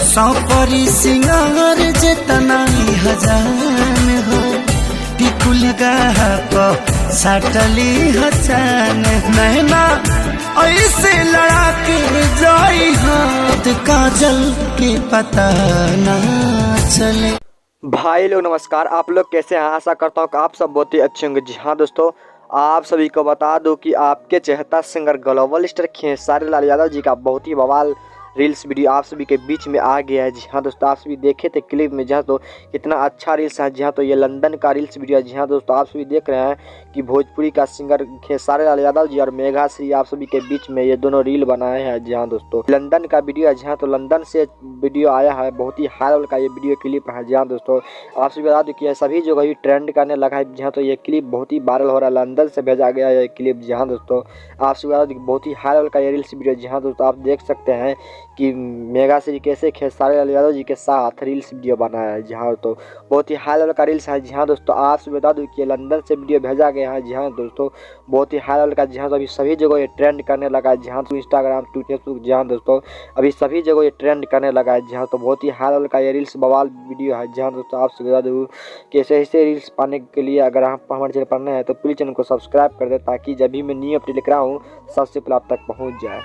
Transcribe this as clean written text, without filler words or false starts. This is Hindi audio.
सौपरी सिंगार जितना हजान हो टिकुल साटली हचान नैना ऐसे लड़ा के जाई हाथ काजल के पता ना चले। भाई लोग नमस्कार, आप लोग कैसे हैं? आशा करता हूँ कि आप सब बहुत ही अच्छे होंगे। जी हाँ दोस्तों, आप सभी को बता दूं कि आपके चहेता singer global star Khesari Lal Yadav ji का बहुत ही बवाल रील्स वीडियो आप सभी के बीच में आ गया है। जी हाँ दोस्तों, आप सभी देखे थे क्लिप में, जहाँ तो कितना अच्छा रील्स है। जी हाँ, तो ये लंदन का रील्स वीडियो है। जी हाँ दोस्तों, आप सभी देख रहे हैं कि भोजपुरी का सिंगर खेसारी लाल यादव जी और मेघा श्री आप सभी के बीच में ये दोनों रील बनाए हैं। जी हाँ दोस्तों, लंदन का वीडियो है। जी हाँ, तो लंदन से वीडियो आया है, बहुत ही हाई लेवल का ये वीडियो क्लिप है। जी हाँ दोस्तों, आप सभी बता दूं कि सभी जगह ही ट्रेंड करने लगा है। जी हाँ, तो ये क्लिप बहुत ही वायरल हो रहा है, लंदन से भेजा गया है ये क्लिप। जी हाँ दोस्तों, आप सभी बता दूं कि बहुत ही हाई लेवल का ये रील्स वीडियो। जी हाँ दोस्तों, आप देख सकते हैं कि मेघा श्री कैसे खेसारी लाल यादव जी के साथ रील्स वीडियो बनाया है। जी हाँ, तो बहुत ही हाई लेवल का रील्स है। जी हाँ दोस्तों, आप सभी बता दूं कि लंदन से वीडियो भेजा गया है। जी हाँ दोस्तों, बहुत ही हाई लेवल का। जी हाँ, तो अभी सभी जगह ये ट्रेंड करने लगा है। जी हाँ, तो इंस्टाग्राम, ट्विटर, फेसबुक। जी हाँ दोस्तों, अभी सभी जगह ये ट्रेंड करने लगा है। जी हाँ, तो बहुत ही हाई लेवल का ये रील्स बवाल वीडियो है। जी हाँ दोस्तों, आप सभी बता दूं कि ऐसे रील्स पाने के लिए अगर आप हमारे चैनल पर नए हैं तो प्लीज़ चैनल को सब्सक्राइब कर दे, ताकि जब भी मैं न्यू अपडेट लेकर आऊँ सबसे पहले आप तक पहुँच जाए।